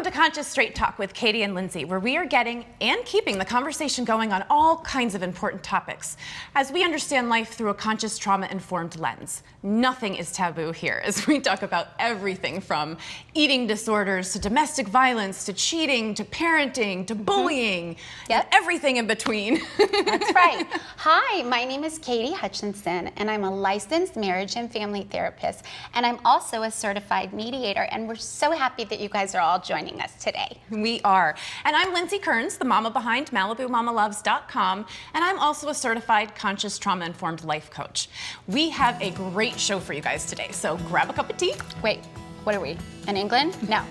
to Conscious Straight Talk with Katie and Lindsey, where we are getting and keeping the conversation going on all kinds of important topics as we understand life through a conscious, trauma-informed lens. Nothing is taboo here as we talk about everything from eating disorders to domestic violence to cheating to parenting to bullying, and everything in between. That's right. Hi, my name is Katie Hutchinson, and I'm a licensed marriage and family therapist, and I'm also a certified mediator, and we're so happy that you guys are all joining us today. We are. And I'm Lindsey Kearns, the mama behind MalibuMamaLoves.com, and I'm also a certified conscious trauma-informed life coach. We have a great show for you guys today, so grab a cup of tea. Wait, what are we, in England? No.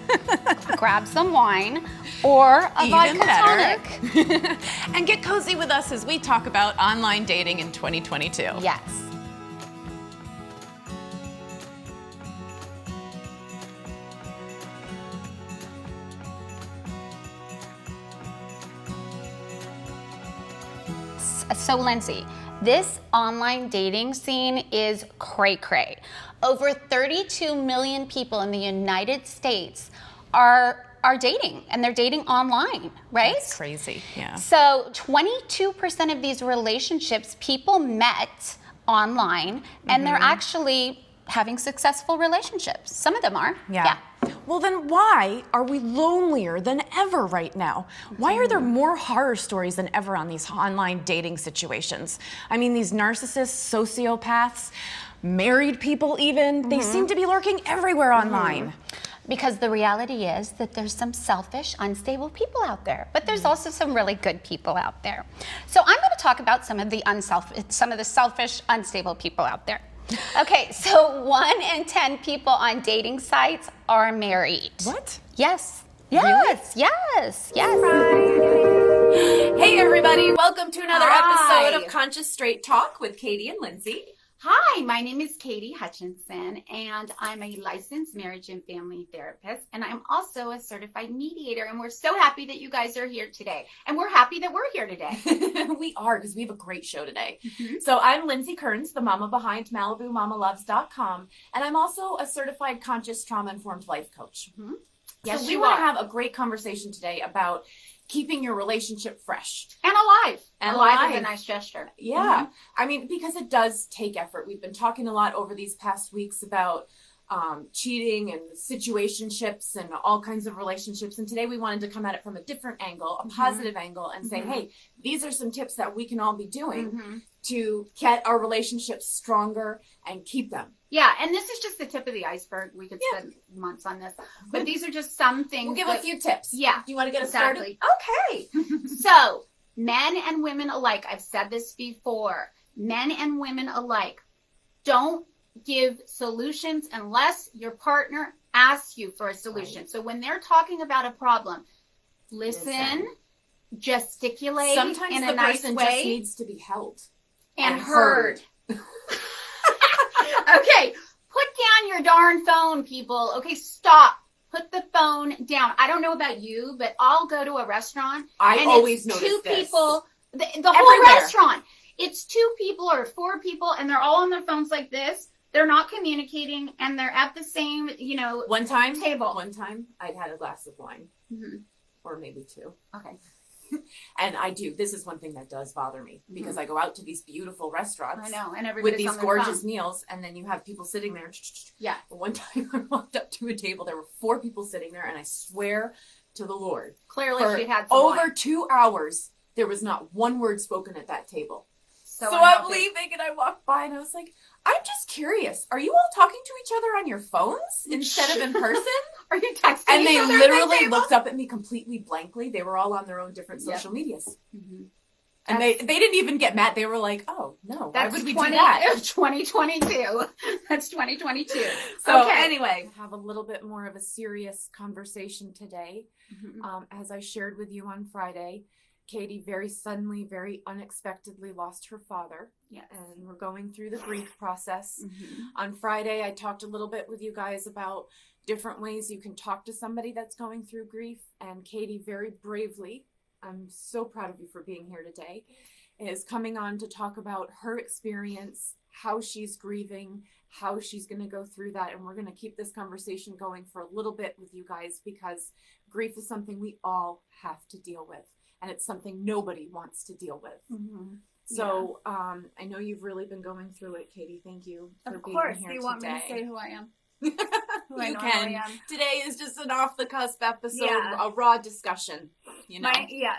Grab some wine or a vodka tonic. And get cozy with us as we talk about online dating in 2022. Yes. So Lindsey, this online dating scene is cray-cray. Over 32 million people in the United States are dating, and they're dating online, right? That's crazy, yeah. So 22% of these relationships people met online, and they're actually having successful relationships. Some of them are. Yeah. Well, then why are we lonelier than ever right now? Why are there more horror stories than ever on these online dating situations? I mean, these narcissists, sociopaths, married people even, they seem to be lurking everywhere online. Because the reality is that there's some selfish, unstable people out there, but there's also some really good people out there. So I'm going to talk about some of the selfish, unstable people out there. Okay, so 1 in 10 people on dating sites are married. What? Yes. Yes. Really? Yes. Hey everybody, welcome to another episode of Conscious Straight Talk with Katie and Lindsey. Hi, my name is Katie Hutchinson, and I'm a licensed marriage and family therapist, and I'm also a certified mediator, and we're so happy that you guys are here today, and we're happy that we're here today. We are, because we have a great show today. So I'm Lindsey Kearns, the mama behind MalibuMamaLoves.com, and I'm also a certified conscious trauma-informed life coach. Yes, so we want to have a great conversation today about keeping your relationship fresh. And alive. And alive is a nice gesture. Yeah. I mean, because it does take effort. We've been talking a lot over these past weeks about cheating and situationships and all kinds of relationships. And today we wanted to come at it from a different angle, a positive angle, and say, hey, these are some tips that we can all be doing to get our relationships stronger and keep them. Yeah, and this is just the tip of the iceberg. We could spend months on this. But these are just some things. We'll give a few tips. Yeah. Do you want to get us started? Okay. So, men and women alike, I've said this before, men and women alike, don't give solutions unless your partner asks you for a solution. Right. So when they're talking about a problem, listen. Gesticulate sometimes in the a nice person way. Just needs to be held. And heard. Okay, put down your darn phone, people. Okay, stop. Put the phone down. I don't know about you, but I'll go to a restaurant. I and always it's notice two this. people. The whole restaurant. It's 2 people or 4 people, and they're all on their phones like this. They're not communicating, and they're at the same, table. One time, I'd had a glass of wine. Or maybe 2. Okay. And this is one thing that does bother me because I go out to these beautiful restaurants. I know, and everybody's with these on their gorgeous phone. meals, and then you have people sitting there. Yeah. One time I walked up to a table, there were 4 people sitting there, and I swear to the Lord, clearly she had some over wine. 2 hours, there was not one word spoken at that table. So I'm leaving, and I walked by, and I was like, I'm just curious. Are you all talking to each other on your phones instead of in person? Are you texting And each they other at literally that table? looked up at me completely blankly. They were all on their own different social medias. And they didn't even get mad. They were like, oh, no, why would we do that? 2022. That's 2022. So anyway, have a little bit more of a serious conversation today. As I shared with you on Friday, Katie very suddenly, very unexpectedly lost her father. Yes. And we're going through the grief process. On Friday, I talked a little bit with you guys about different ways you can talk to somebody that's going through grief. And Katie very bravely, I'm so proud of you for being here today, is coming on to talk about her experience, how she's grieving, how she's going to go through that. And we're going to keep this conversation going for a little bit with you guys, because grief is something we all have to deal with. And it's something nobody wants to deal with. So I know you've really been going through it, Katie. Thank you for being here today. Of course. Do you want me to say who I am? You can. Today is just an off-the-cusp episode, a raw discussion. You know.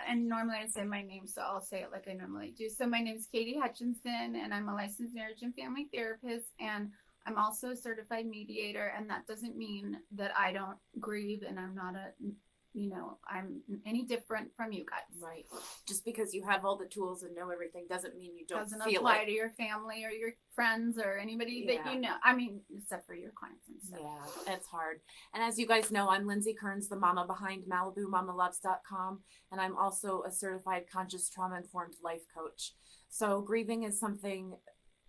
And normally I say my name, so I'll say it like I normally do. So my name is Katie Hutchinson, and I'm a licensed marriage and family therapist, and I'm also a certified mediator. And that doesn't mean that I don't grieve, and I'm not I'm any different from you guys. Right. Just because you have all the tools and know everything doesn't mean you don't doesn't feel apply it. to your family or your friends or anybody that you know. I mean, except for your clients and stuff. Yeah, it's hard. And as you guys know, I'm Lindsey Kearns, the mama behind MalibuMamaLoves.com, and I'm also a certified conscious trauma-informed life coach. So grieving is something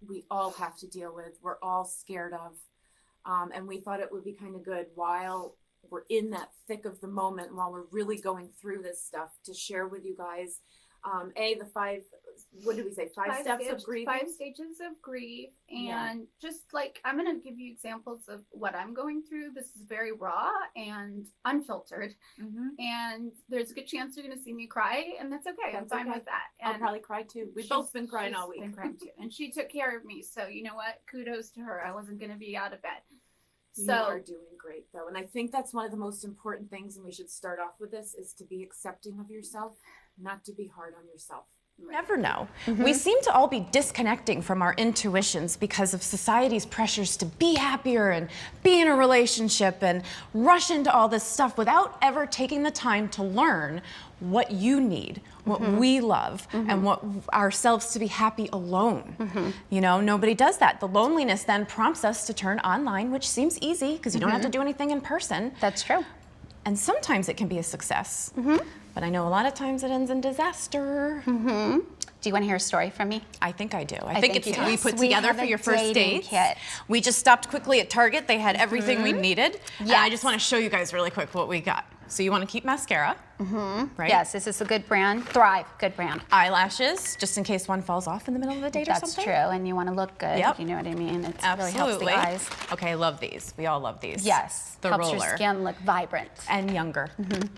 we all have to deal with. We're all scared of. And we thought it would be kind of good while we're in that thick of the moment, while we're really going through this stuff, to share with you guys the five steps of grief. 5 stages of grief. And just like, I'm going to give you examples of what I'm going through. This is very raw and unfiltered. And there's a good chance you're going to see me cry, and that's okay. I'm fine with that. And I'll probably cry too. We've both been crying all week. Been crying too. And she took care of me. So you know what? Kudos to her. I wasn't going to be out of bed. You are doing great, though. And I think that's one of the most important things, and we should start off with this, is to be accepting of yourself, not to be hard on yourself. You never know. We seem to all be disconnecting from our intuitions because of society's pressures to be happier and be in a relationship and rush into all this stuff without ever taking the time to learn what you need, what we love, and what ourselves to be happy alone. You know, nobody does that. The loneliness then prompts us to turn online, which seems easy because you don't have to do anything in person. That's true. And sometimes it can be a success. But I know a lot of times it ends in disaster. Do you want to hear a story from me? I think I do. I think it's you what we do. put We together have for a your first dating date. kit. We just stopped quickly at Target. They had everything we needed. And I just want to show you guys really quick what we got. So you want to keep mascara, right? Yes, this is a good brand. Thrive, good brand. Eyelashes, just in case one falls off in the middle of the date or That's something. true, and you want to look good. You know what I mean? It really helps the eyes. Okay, I love these. We all love these. Yes, The helps roller. your skin look vibrant. And younger.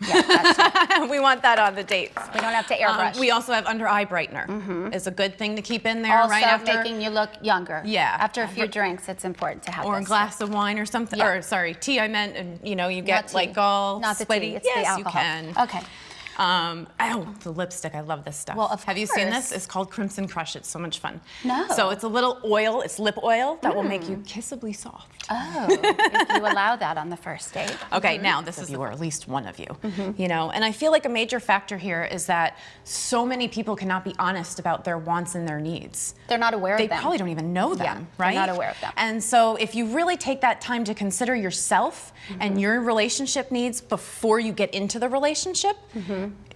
Yeah, that's it. We want that on the dates. We don't have to airbrush. We also have under eye brightener. It's a good thing to keep in there Also right after. making you look younger. Yeah. After a few drinks, it's important to have Or a this glass of wine or something. Yeah. Or sorry, tea I meant, and you know, you get Not like tea. all Not the sweaty. tea, it's yes, the alcohol. you can. Okay. The lipstick, I love this stuff. Well, of Have you seen course. this? It's called Crimson Crush. It's so much fun. No. So it's a little oil, it's lip oil that will make you kissably soft. Oh, if you allow that on the first date. Okay, now this is you, or at least one of you, you know, and I feel like a major factor here is that so many people cannot be honest about their wants and their needs. They're not aware They of them. probably don't even know them, Yeah, right? they're not aware of them. And so if you really take that time to consider yourself and your relationship needs before you get into the relationship,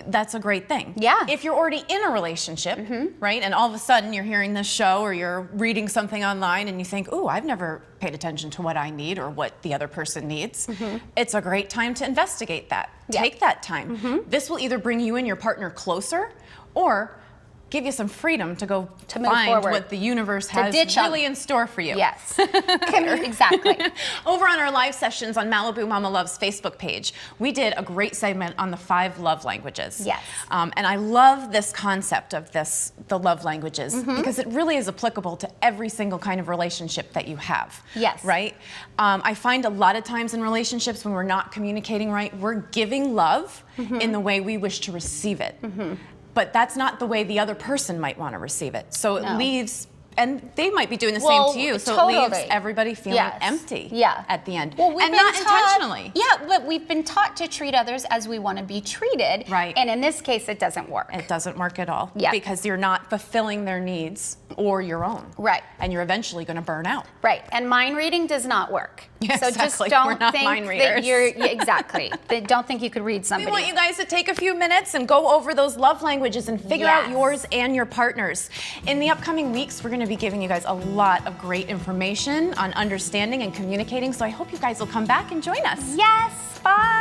that's a great thing. Yeah. If you're already in a relationship, right, and all of a sudden you're hearing this show or you're reading something online and you think, ooh, I've never paid attention to what I need or what the other person needs, it's a great time to investigate that. Yeah. Take that time. This will either bring you and your partner closer or give you some freedom to go To move find forward. what the universe To has ditch 'em. really in store for you. Yes. Exactly. Over on our live sessions on Malibu Mama Loves Facebook page, we did a great segment on the 5 love languages. Yes. And I love this concept of the love languages because it really is applicable to every single kind of relationship that you have. Yes. Right? I find a lot of times in relationships when we're not communicating right, we're giving love in the way we wish to receive it. But that's not the way the other person might want to receive it. So it leaves, and they might be doing the same to you. So it leaves everybody feeling empty at the end. Well, and not intentionally. Yeah, but we've been taught to treat others as we want to be treated. Right. And in this case, it doesn't work. It doesn't work at all. Yeah. Because you're not fulfilling their needs or your own. Right. And you're eventually going to burn out. Right. And mind reading does not work. Yeah, so exactly. just don't We're not think mind that readers. you're exactly. Don't think you could read somebody. We want you guys to take a few minutes and go over those love languages and figure out Yes. yours and your partner's. In the upcoming weeks, we're going to be giving you guys a lot of great information on understanding and communicating. So I hope you guys will come back and join us. Yes. Bye.